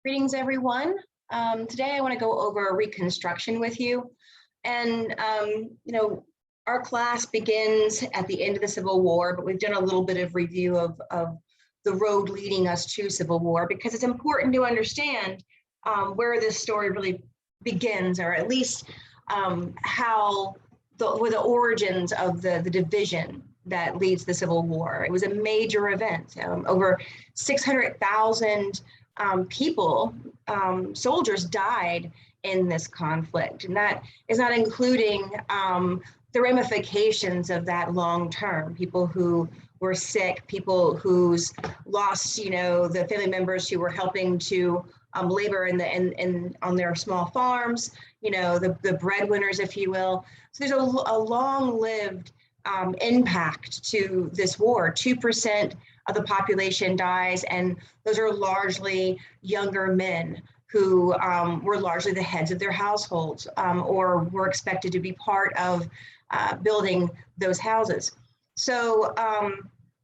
Greetings, everyone. Today I want to go over Reconstruction with you. And, our class begins at the end of the Civil War, but we've done a little bit of review of the road leading us to Civil War, because it's important to understand where this story really begins, or at least where the origins of the division that leads the Civil War. It was a major event. Over 600,000 people, soldiers died in this conflict, and that is not including the ramifications of that long term. People who were sick, people who's lost, the family members who were helping to labor on their small farms, the breadwinners, if you will. So there's a long-lived impact to this war. 2% of the population dies, and those are largely younger men who were largely the heads of their households, or were expected to be part of building those houses. So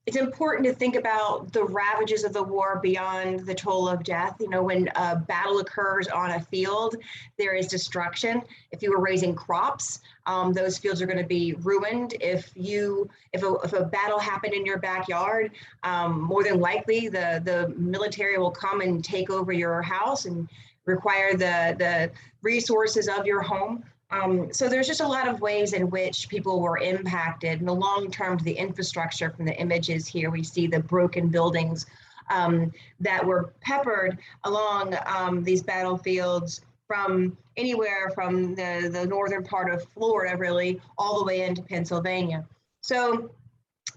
it's important to think about the ravages of the war beyond the toll of death. When a battle occurs on a field, there is destruction. If you were raising crops, those fields are going to be ruined. If a battle happened in your backyard, more than likely the military will come and take over your house and require the resources of your home. So there's just a lot of ways in which people were impacted. In the long term, to the infrastructure. From the images here, we see the broken buildings that were peppered along these battlefields from anywhere from the northern part of Florida, really, all the way into Pennsylvania. So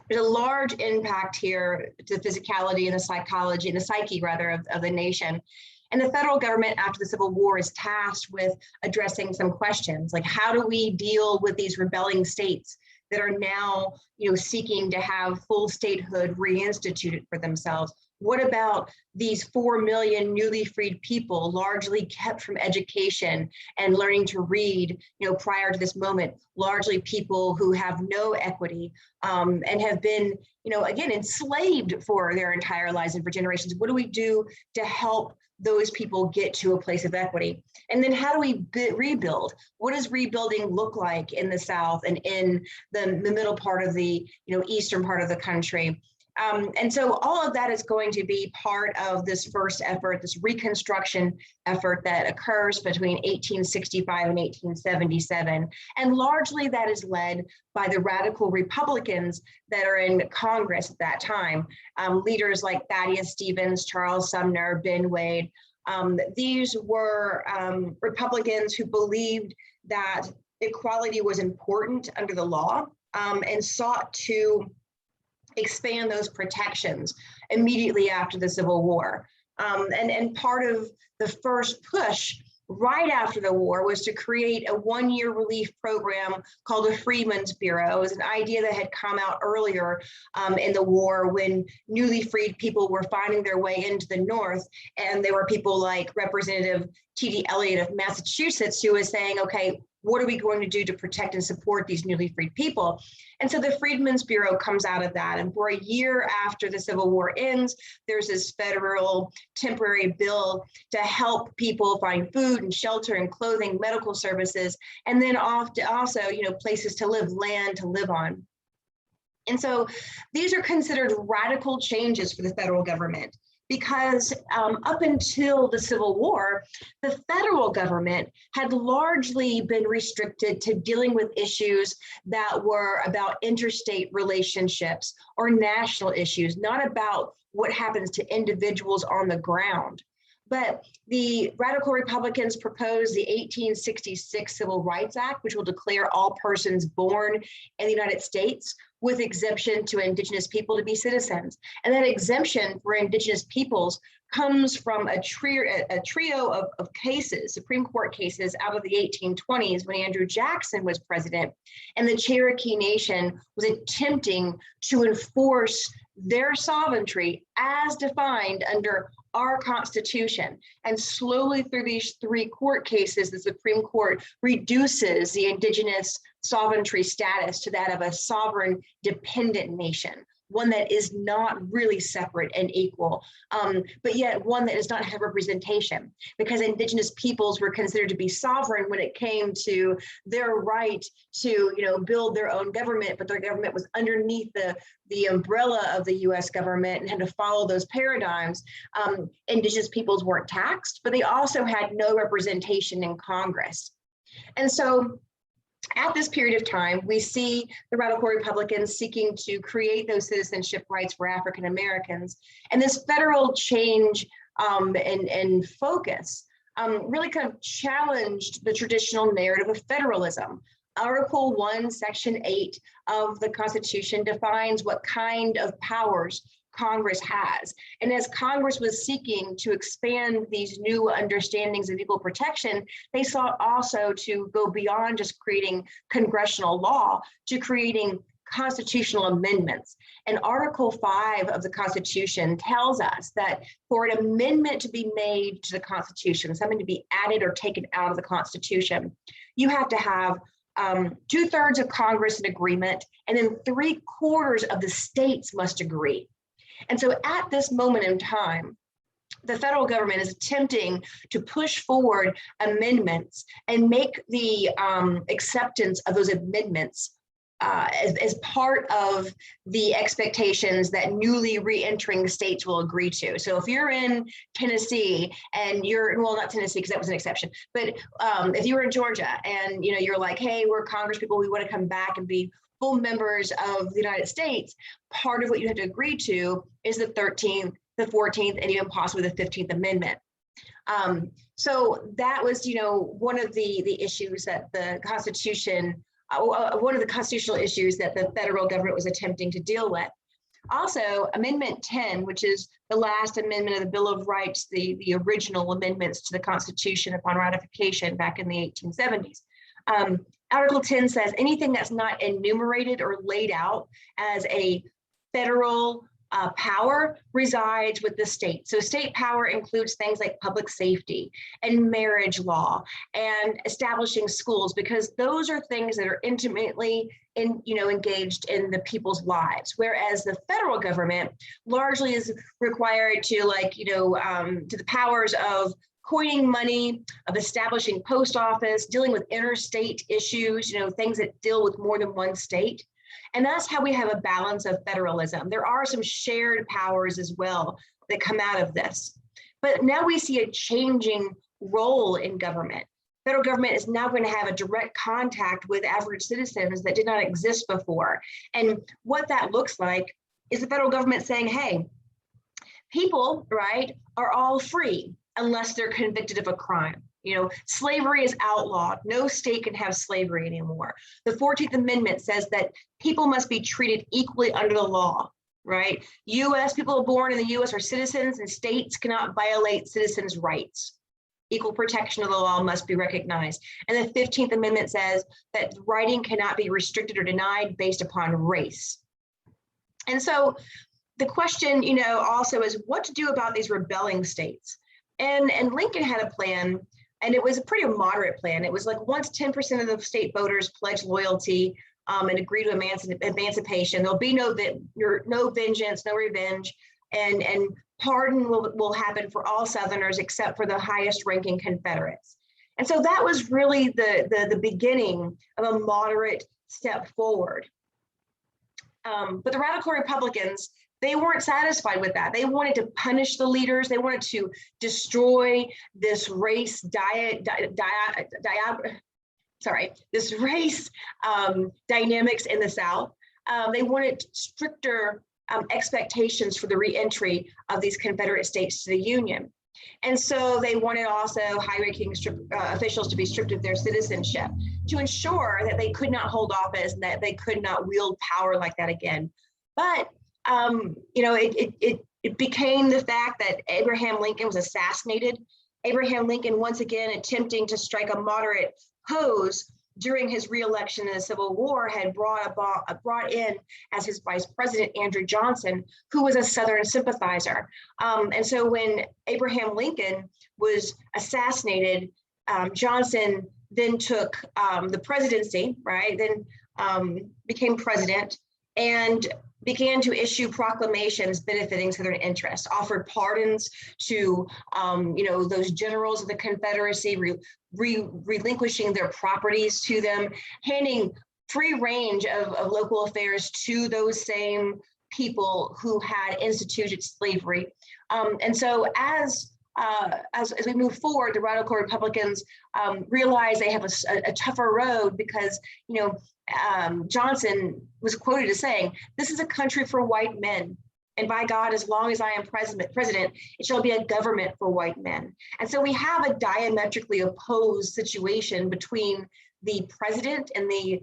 there's a large impact here to the physicality and the psychology, and the psyche, rather, of the nation. And the federal government after the Civil War is tasked with addressing some questions, like how do we deal with these rebelling states that are now, seeking to have full statehood reinstituted for themselves? What about these 4 million newly freed people, largely kept from education and learning to read, prior to this moment, largely people who have no equity and have been, again, enslaved for their entire lives and for generations? What do we do to help those people get to a place of equity? And then how do we rebuild? What does rebuilding look like in the South and in the middle part of the eastern part of the country? And so all of that is going to be part of this first effort, this Reconstruction effort that occurs between 1865 and 1877. And largely that is led by the radical Republicans that are in Congress at that time. Leaders like Thaddeus Stevens, Charles Sumner, Ben Wade. These were Republicans who believed that equality was important under the law, and sought to expand those protections immediately after the Civil War. And part of the first push right after the war was to create a one-year relief program called the Freedmen's Bureau. It was an idea that had come out earlier in the war, when newly freed people were finding their way into the North. And there were people like Representative T.D. Eliot of Massachusetts, who was saying, okay, what are we going to do to protect and support these newly freed people? And so the Freedmen's Bureau comes out of that. And for a year after the Civil War ends, there's this federal temporary bill to help people find food and shelter and clothing, medical services, and then also, places to live, land to live on. And so these are considered radical changes for the federal government, because up until the Civil War, the federal government had largely been restricted to dealing with issues that were about interstate relationships or national issues, not about what happens to individuals on the ground. But the radical Republicans proposed the 1866 Civil Rights Act, which will declare all persons born in the United States with exemption to Indigenous people to be citizens. And that exemption for Indigenous peoples comes from a trio of cases, Supreme Court cases out of the 1820s, when Andrew Jackson was president, and the Cherokee Nation was attempting to enforce their sovereignty as defined under our Constitution. And slowly through these three court cases, the Supreme Court reduces the Indigenous sovereignty status to that of a sovereign dependent nation, one that is not really separate and equal, but yet one that does not have representation, because Indigenous peoples were considered to be sovereign when it came to their right to, build their own government, but their government was underneath the umbrella of the US government and had to follow those paradigms. Indigenous peoples weren't taxed, but they also had no representation in Congress. And so at this period of time, we see the radical Republicans seeking to create those citizenship rights for African Americans. And this federal change and focus really kind of challenged the traditional narrative of federalism. Article 1, Section 8 of the Constitution defines what kind of powers Congress has. And as Congress was seeking to expand these new understandings of equal protection, they sought also to go beyond just creating congressional law to creating constitutional amendments. And Article 5 of the Constitution tells us that for an amendment to be made to the Constitution, something to be added or taken out of the Constitution, you have to have 2/3 of Congress in agreement, and then 3/4 of the states must agree. And so at this moment in time, the federal government is attempting to push forward amendments and make the acceptance of those amendments as part of the expectations that newly re-entering states will agree to. So if you're in Tennessee and well, not Tennessee because that was an exception, but if you were in Georgia and you're like, hey, we're Congress people, we want to come back and be full members of the United States, part of what you have to agree to is the 13th, the 14th, and even possibly the 15th Amendment. So that was, one of the issues that the Constitution, one of the constitutional issues that the federal government was attempting to deal with. Also, Amendment 10, which is the last amendment of the Bill of Rights, the original amendments to the Constitution upon ratification back in the 1870s. Article 10 says anything that's not enumerated or laid out as a federal power resides with the state. So state power includes things like public safety and marriage law and establishing schools, because those are things that are intimately engaged in the people's lives. Whereas the federal government largely is required to to the powers of coining money, of establishing post office, dealing with interstate issues, things that deal with more than one state. And that's how we have a balance of federalism. There are some shared powers as well that come out of this. But now we see a changing role in government. Federal government is now going to have a direct contact with average citizens that did not exist before. And what that looks like is the federal government saying, hey, people, right, are all free unless they're convicted of a crime. Slavery is outlawed. No state can have slavery anymore. The 14th Amendment says that people must be treated equally under the law, right? People born in the US are citizens, and states cannot violate citizens' rights. Equal protection of the law must be recognized. And the 15th Amendment says that writing cannot be restricted or denied based upon race. And so the question, also is what to do about these rebelling states. And Lincoln had a plan, and it was a pretty moderate plan. It was like once 10% of the state voters pledge loyalty and agree to emancipation, there'll be no vengeance, no revenge, and pardon will happen for all Southerners except for the highest ranking Confederates. And so that was really the beginning of a moderate step forward. But the radical Republicans, they weren't satisfied with that. They wanted to punish the leaders. They wanted to destroy this race dynamics in the South. They wanted stricter expectations for the reentry of these Confederate states to the Union. And so they wanted also high-ranking officials to be stripped of their citizenship to ensure that they could not hold office and that they could not wield power like that again. But it became the fact that Abraham Lincoln was assassinated. Abraham Lincoln, once again, attempting to strike a moderate pose during his reelection in the Civil War, had brought in as his vice president Andrew Johnson, who was a Southern sympathizer. And so when Abraham Lincoln was assassinated, Johnson then took the presidency, right? Then became president and began to issue proclamations benefiting Southern interests, offered pardons to, those generals of the Confederacy, relinquishing their properties to them, handing free range of local affairs to those same people who had instituted slavery. And so as we move forward, the radical Republicans realize they have a tougher road because, Johnson was quoted as saying, "This is a country for white men. And by God, as long as I am president, it shall be a government for white men." And so we have a diametrically opposed situation between the president and the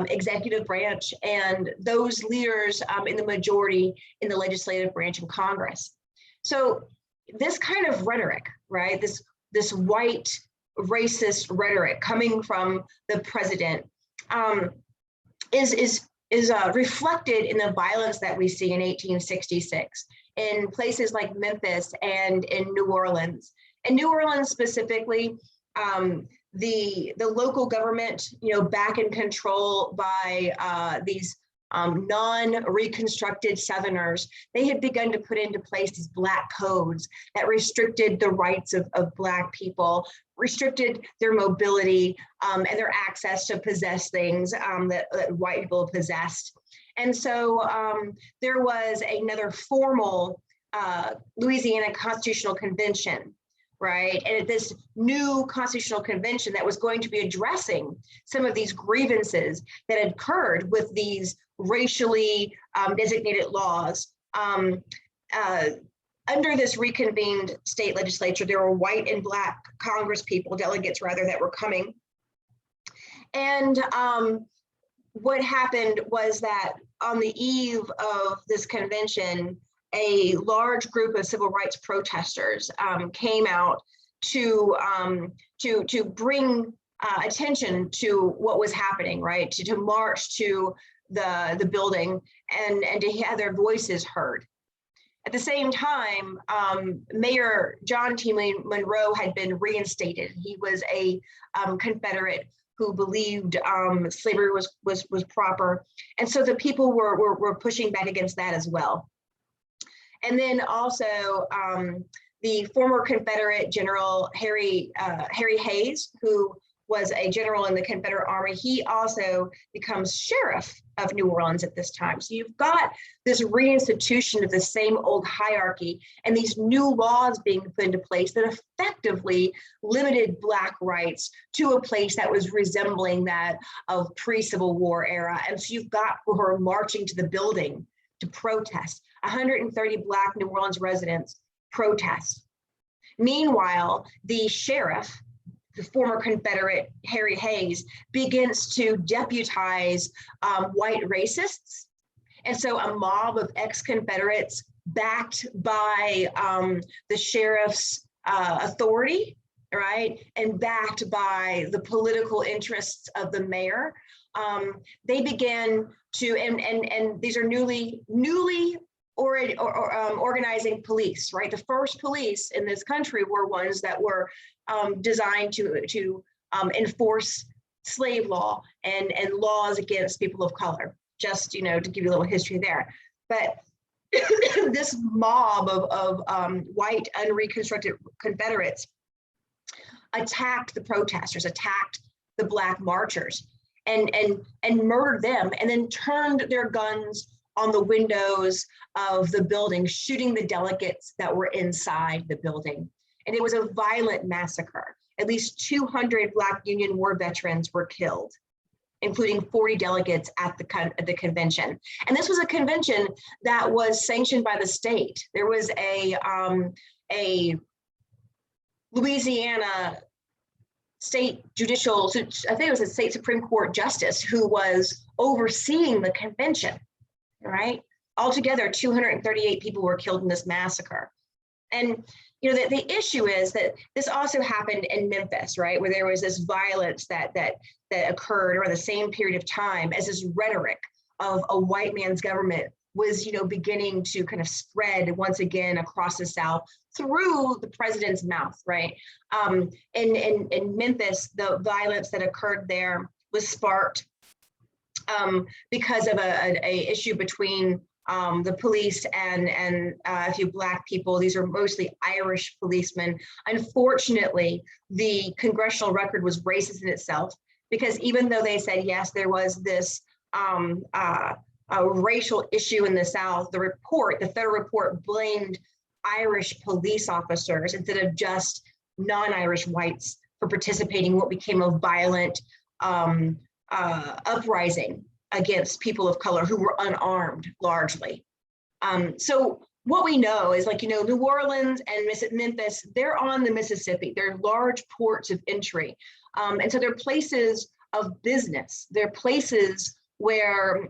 executive branch and those leaders in the majority in the legislative branch of Congress. So this kind of rhetoric, right, this white racist rhetoric coming from the president is reflected in the violence that we see in 1866 in places like Memphis and in New Orleans. In New Orleans specifically, the local government, back in control by these non-reconstructed Southerners, they had begun to put into place these Black codes that restricted the rights of Black people, restricted their mobility and their access to possess things that white people possessed. And so there was another formal Louisiana Constitutional Convention, right? And at this new constitutional convention that was going to be addressing some of these grievances that had occurred with these racially designated laws. Under this reconvened state legislature, there were white and Black Congress people, delegates rather, that were coming. And what happened was that on the eve of this convention, a large group of civil rights protesters came out to bring attention to what was happening, right? To march to the building and to have their voices heard. At the same time, Mayor John T. Monroe had been reinstated. He was a Confederate who believed slavery was proper, and so the people were pushing back against that as well. And then also the former Confederate General Harry Hayes, who was a general in the Confederate Army, he also becomes sheriff of New Orleans at this time. So you've got this reinstitution of the same old hierarchy and these new laws being put into place that effectively limited Black rights to a place that was resembling that of pre-Civil War era. And so you've got who are marching to the building to protest. 130 Black New Orleans residents protest. Meanwhile, the sheriff, the former Confederate Harry Hayes, begins to deputize white racists. And so a mob of ex-Confederates backed by the sheriff's authority, right, and backed by the political interests of the mayor, they began to, and these are newly organizing police, right? The first police in this country were ones that were designed to enforce slave law and laws against people of color, just, to give you a little history there. But this mob of white unreconstructed Confederates attacked the protesters, attacked the Black marchers, and murdered them, and then turned their guns on the windows of the building, shooting the delegates that were inside the building. And it was a violent massacre. At least 200 Black Union War veterans were killed, including 40 delegates at the convention. And this was a convention that was sanctioned by the state. There was a Louisiana state judicial, I think it was a state Supreme Court justice who was overseeing the convention, right? Altogether, 238 people were killed in this massacre. And the issue is that this also happened in Memphis, right, where there was this violence that occurred around the same period of time as this rhetoric of a white man's government was, beginning to kind of spread once again across the South through the president's mouth, right? In Memphis, the violence that occurred there was sparked because of a issue between the police and a few Black people. These are mostly Irish policemen. Unfortunately, the congressional record was racist in itself, because even though they said, yes, there was this a racial issue in the South, the federal report blamed Irish police officers instead of just non-Irish whites for participating in what became a violent uprising against people of color who were unarmed largely. So what we know is, like, New Orleans and Memphis, they're on the Mississippi. They're large ports of entry. And so they're places of business. They're places where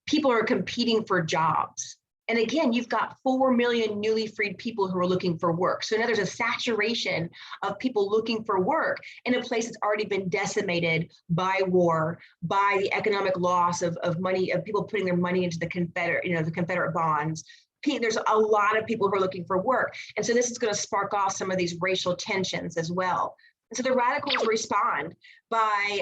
people are competing for jobs. And again, you've got 4 million newly freed people who are looking for work. So now there's a saturation of people looking for work in a place that's already been decimated by war, by the economic loss of money, of people putting their money into the Confederate bonds. There's a lot of people who are looking for work. And so this is going to spark off some of these racial tensions as well. And so the radicals respond by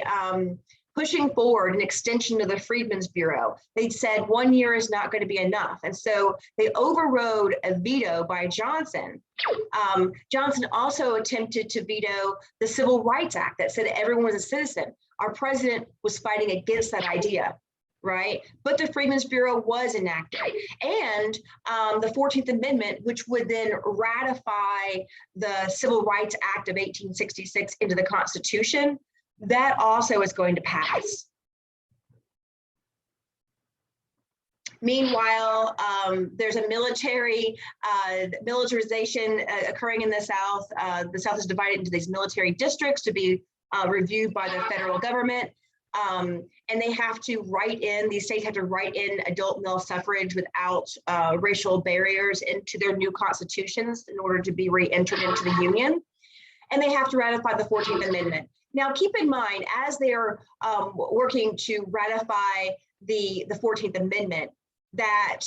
pushing forward an extension of the Freedmen's Bureau. They said 1 year is not going to be enough. And so they overrode a veto by Johnson. Johnson also attempted to veto the Civil Rights Act that said everyone was a citizen. Our president was fighting against that idea, right? But the Freedmen's Bureau was enacted. And the 14th Amendment, which would then ratify the Civil Rights Act of 1866 into the Constitution, that also is going to pass. Meanwhile, there's a militarization occurring in the South. The South is divided into these military districts to be reviewed by the federal government. And they have to these states have to write in adult male suffrage without racial barriers into their new constitutions in order to be re-entered into the Union. And they have to ratify the 14th Amendment. Now, keep in mind, as they're working to ratify the 14th Amendment, that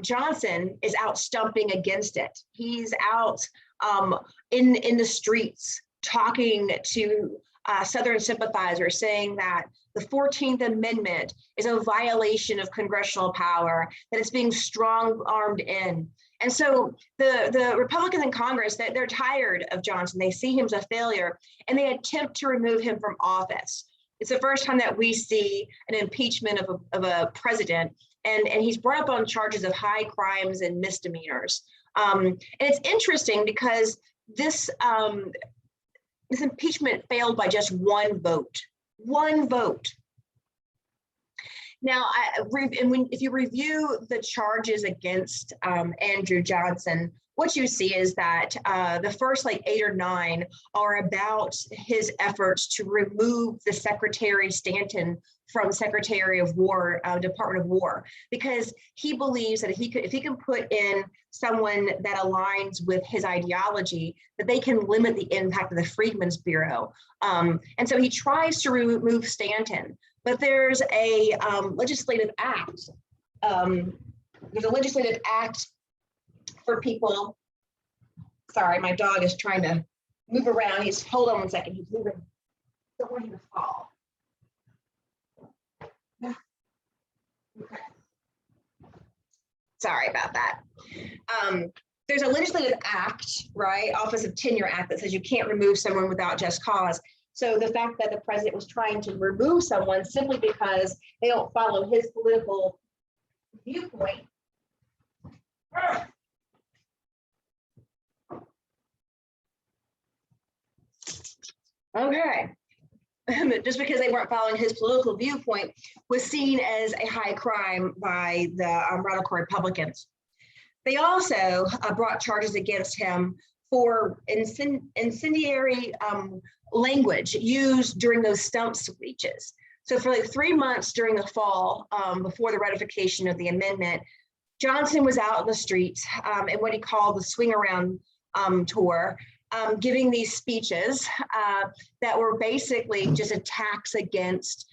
Johnson is out stumping against it. He's out in the streets talking to Southern sympathizers, saying that the 14th Amendment is a violation of congressional power, that it's being strong-armed in. And so the Republicans in Congress, they're tired of Johnson. They see him as a failure, and they attempt to remove him from office. It's the first time that we see an impeachment of a president, and he's brought up on charges of high crimes and misdemeanors. And it's interesting because this impeachment failed by just one vote. One vote. Now, if you review the charges against Andrew Johnson, what you see is that the first 8 or 9 are about his efforts to remove the Secretary Stanton from Secretary of War, Department of War, because he believes that if he can put in someone that aligns with his ideology, that they can limit the impact of the Freedmen's Bureau. And so he tries to remove Stanton. But there's a legislative act. There's a legislative act for people. Sorry, my dog is trying to move around. Hold on one second. He's moving. Don't want him to fall. Okay. Sorry about that. There's a legislative act, right? Office of Tenure Act that says you can't remove someone without just cause. So the fact that the president was trying to remove someone simply because they don't follow his political viewpoint. Okay. Just because they weren't following his political viewpoint was seen as a high crime by the radical Republicans. They also brought charges against him for incendiary language used during those stump speeches. So for 3 months during the fall, before the ratification of the amendment, Johnson was out in the streets in what he called the swing around tour, giving these speeches that were basically just attacks against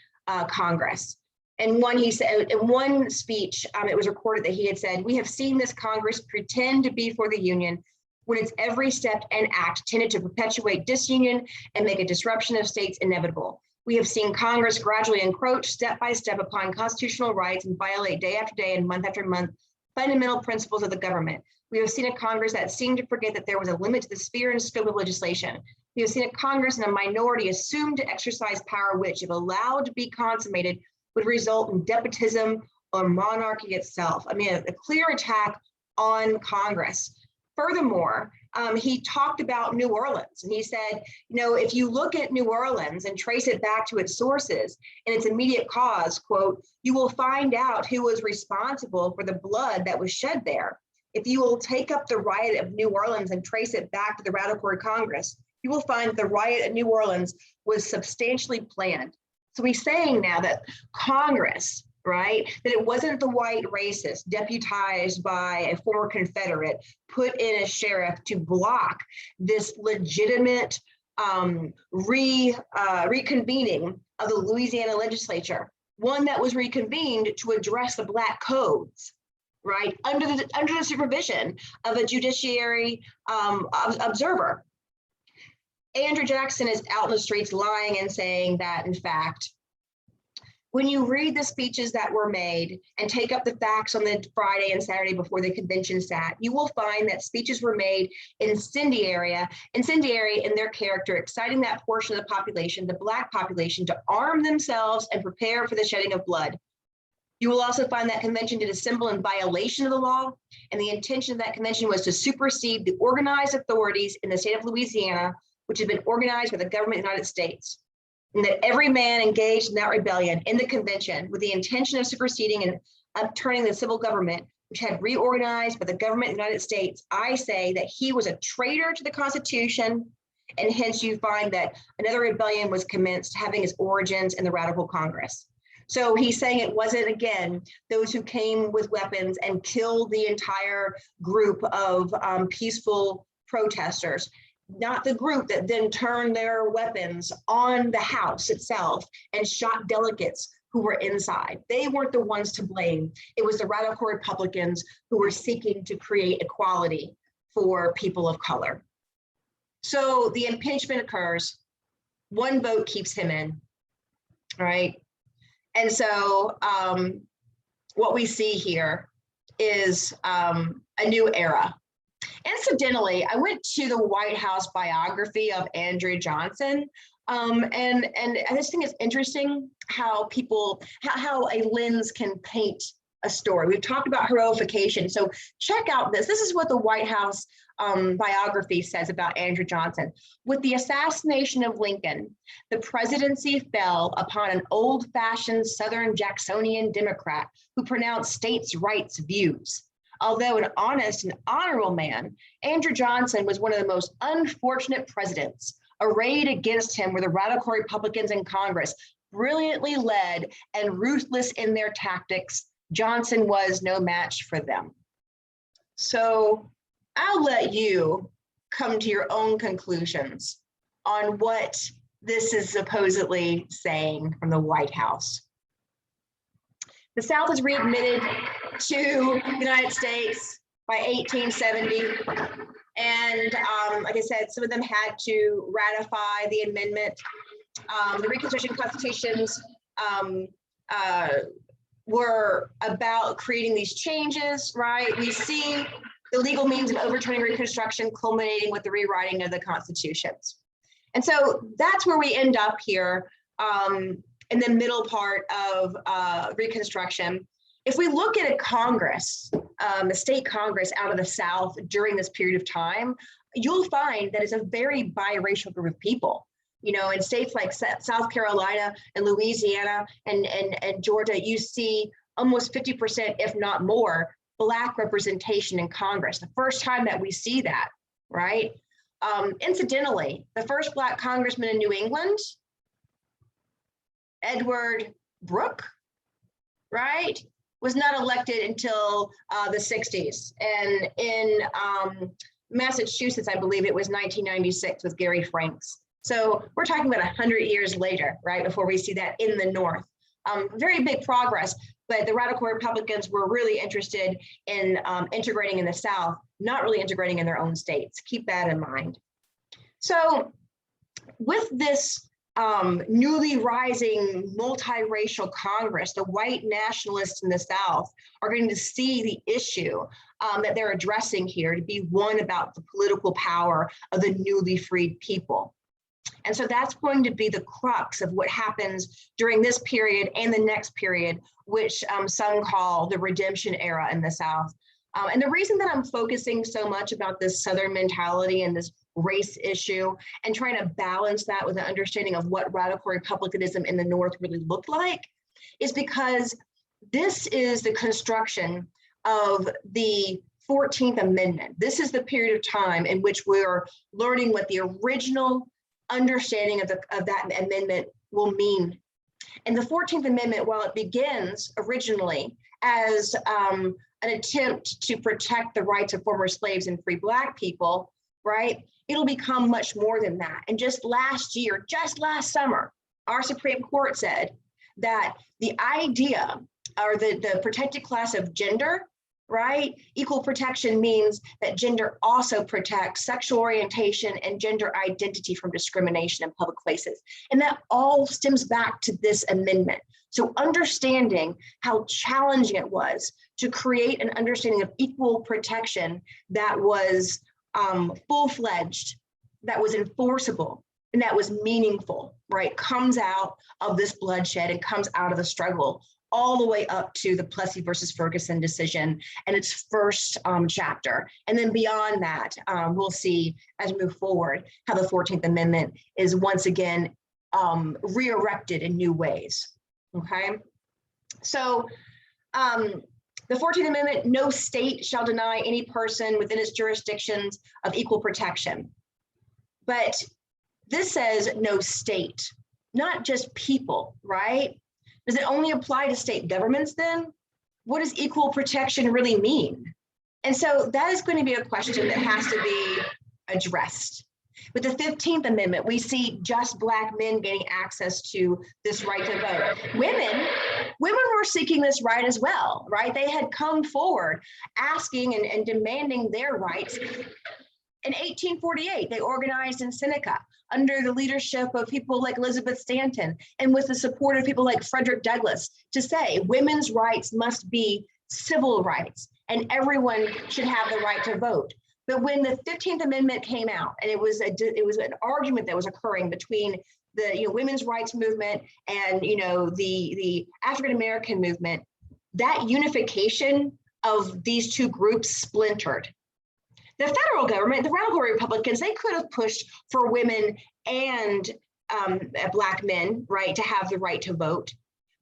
Congress. And in one speech, it was recorded that he had said, "We have seen this Congress pretend to be for the Union when its every step and act tended to perpetuate disunion and make a disruption of states inevitable. We have seen Congress gradually encroach step by step upon constitutional rights and violate day after day and month after month fundamental principles of the government. We have seen a Congress that seemed to forget that there was a limit to the sphere and scope of legislation. We have seen a Congress and a minority assumed to exercise power which, if allowed to be consummated, would result in despotism or monarchy itself. I mean, a clear attack on Congress. Furthermore, he talked about New Orleans, and he said, you know, if you look at New Orleans and trace it back to its sources and its immediate cause, quote, you will find out who was responsible for the blood that was shed there. If you will take up the riot of New Orleans and trace it back to the Radical Congress, you will find that the riot at New Orleans was substantially planned. So he's saying now that Congress, right, that it wasn't the white racist deputized by a former Confederate put in a sheriff to block this legitimate reconvening of the Louisiana legislature, one that was reconvened to address the Black codes, right, under the supervision of a judiciary observer. Andrew Jackson is out in the streets lying and saying that, in fact, when you read the speeches that were made and take up the facts on the Friday and Saturday before the convention sat, you will find that speeches were made incendiary in their character, exciting that portion of the population, the Black population, to arm themselves and prepare for the shedding of blood. You will also find that convention did assemble in violation of the law, and the intention of that convention was to supersede the organized authorities in the state of Louisiana, which had been organized by the government of the United States. And that every man engaged in that rebellion in the convention with the intention of superseding and upturning the civil government, which had reorganized by the government of the United States, I say that he was a traitor to the Constitution, and hence you find that another rebellion was commenced having its origins in the Radical Congress. So he's saying it wasn't, again, those who came with weapons and killed the entire group of peaceful protesters, not the group that then turned their weapons on the House itself and shot delegates who were inside. They weren't the ones to blame. It was the radical Republicans who were seeking to create equality for people of color. So the impeachment occurs. One vote keeps him in, right? And so what we see here is a new era. Incidentally, I went to the White House biography of Andrew Johnson, and I just think it's interesting how how a lens can paint a story. We've talked about heroification, so check out this. This is what the White House biography says about Andrew Johnson. With the assassination of Lincoln, the presidency fell upon an old-fashioned Southern Jacksonian Democrat who pronounced states' rights views. Although an honest and honorable man, Andrew Johnson was one of the most unfortunate presidents. Arrayed against him were the radical Republicans in Congress, brilliantly led and ruthless in their tactics. Johnson was no match for them. So I'll let you come to your own conclusions on what this is supposedly saying from the White House. The South is readmitted to the United States by 1870. And like I said, some of them had to ratify the amendment. The Reconstruction Constitutions were about creating these changes, right? We see the legal means of overturning Reconstruction culminating with the rewriting of the constitutions. And so that's where we end up here in the middle part of Reconstruction. If we look at a Congress, a state Congress out of the South during this period of time, you'll find that it's a very biracial group of people. You know, in states like South Carolina and Louisiana and Georgia, you see almost 50%, if not more, Black representation in Congress. The first time that we see that, right? Incidentally, the first Black congressman in New England, Edward Brooke, right, was not elected until the 60s. And in Massachusetts, I believe it was 1996 with Gary Franks. So we're talking about 100 years later, right, before we see that in the North. Very big progress, but the radical Republicans were really interested in integrating in the South, not really integrating in their own states. Keep that in mind. So with this newly rising multiracial Congress, the white nationalists in the South, are going to see the issue that they're addressing here to be one about the political power of the newly freed people. And so that's going to be the crux of what happens during this period and the next period, which some call the redemption era in the South. And the reason that I'm focusing so much about this Southern mentality and this race issue and trying to balance that with an understanding of what radical republicanism in the North really looked like is because this is the construction of the 14th Amendment. This is the period of time in which we're learning what the original understanding of that amendment will mean. And the 14th Amendment, while it begins originally as an attempt to protect the rights of former slaves and free Black people, right? It'll become much more than that. And just last summer, our Supreme Court said that the idea or the protected class of gender, right? Equal protection means that gender also protects sexual orientation and gender identity from discrimination in public places. And that all stems back to this amendment. So understanding how challenging it was to create an understanding of equal protection that was full-fledged, that was enforceable, and that was meaningful, right, comes out of this bloodshed and comes out of the struggle all the way up to the Plessy versus Ferguson decision and its first chapter. And then beyond that, we'll see as we move forward how the 14th Amendment is once again re-erected in new ways, okay? So the 14th Amendment, no state shall deny any person within its jurisdictions of equal protection. But this says no state, not just people, right? Does it only apply to state governments then? What does equal protection really mean? And so that is going to be a question that has to be addressed. With the 15th Amendment, we see just Black men gaining access to this right to vote. Women were seeking this right as well, right? They had come forward asking and demanding their rights. In 1848, they organized in Seneca under the leadership of people like Elizabeth Stanton and with the support of people like Frederick Douglass to say women's rights must be civil rights and everyone should have the right to vote. But when the 15th Amendment came out, and it was an argument that was occurring between the women's rights movement and the African American movement, that unification of these two groups splintered. The federal government, the radical Republicans, they could have pushed for women and Black men, right, to have the right to vote.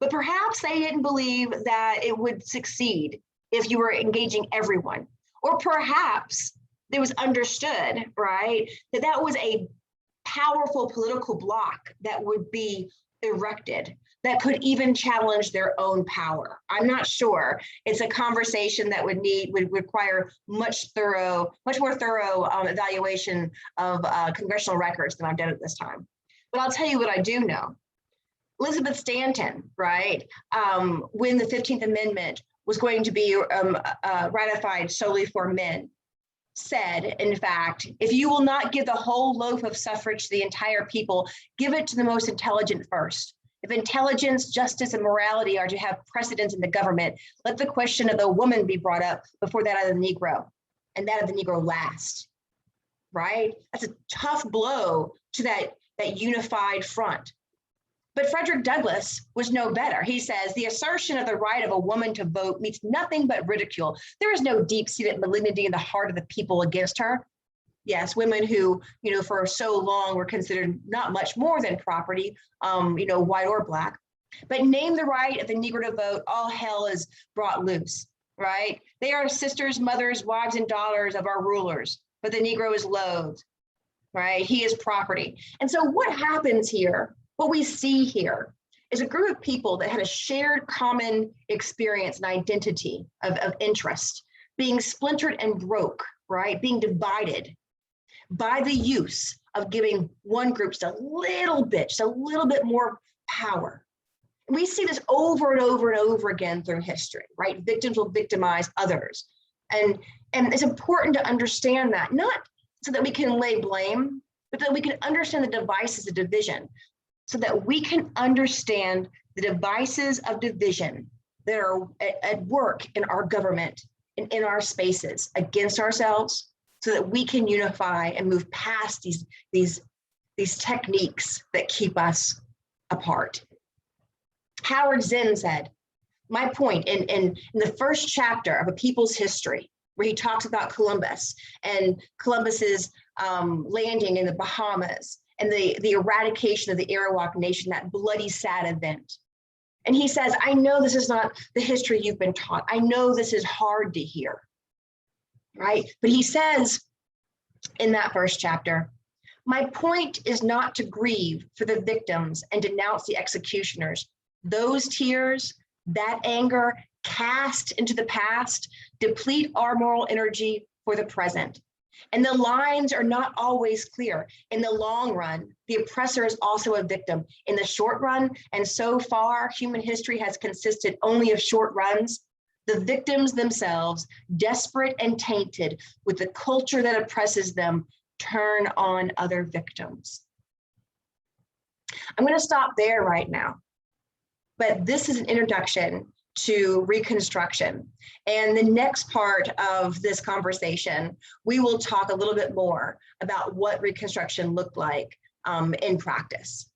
But perhaps they didn't believe that it would succeed if you were engaging everyone. Or perhaps it was understood, right, that was a powerful political bloc that would be erected that could even challenge their own power. I'm not sure. It's a conversation that would require much more thorough evaluation of congressional records than I've done at this time. But I'll tell you what I do know. Elizabeth Stanton, right, when the 15th Amendment was going to be ratified solely for men, said, in fact, if you will not give the whole loaf of suffrage to the entire people, give it to the most intelligent first. If intelligence, justice, and morality are to have precedence in the government, let the question of the woman be brought up before that of the Negro, and that of the Negro last, right? That's a tough blow to that unified front. But Frederick Douglass was no better. He says, the assertion of the right of a woman to vote meets nothing but ridicule. There is no deep-seated malignity in the heart of the people against her. Yes, women who, for so long were considered not much more than property, white or Black. But name the right of the Negro to vote, all hell is brought loose, right? They are sisters, mothers, wives, and daughters of our rulers, but the Negro is loathed, right? He is property. And so what happens here, what we see here, is a group of people that had a shared common experience and identity of interest, being splintered and broke, right? Being divided by the use of giving one group just a little bit more power. And we see this over and over and over again through history, right? Victims will victimize others. And it's important to understand that, not so that we can lay blame, but that we can understand the devices of division. so that we can understand the devices of division that are at work in our government and in our spaces against ourselves, so that we can unify and move past these techniques that keep us apart. Howard Zinn said, my point in the first chapter of A People's History, where he talks about Columbus and Columbus's landing in the Bahamas and the eradication of the Arawak Nation, that bloody, sad event. And he says, I know this is not the history you've been taught. I know this is hard to hear, right? But he says in that first chapter, my point is not to grieve for the victims and denounce the executioners. Those tears, that anger cast into the past, deplete our moral energy for the present. And the lines are not always clear. In the long run, the oppressor is also a victim. In the short run, and so far, human history has consisted only of short runs, the victims themselves, desperate and tainted with the culture that oppresses them, turn on other victims. I'm going to stop there right now, but this is an introduction to Reconstruction. And the next part of this conversation, we will talk a little bit more about what Reconstruction looked like in practice.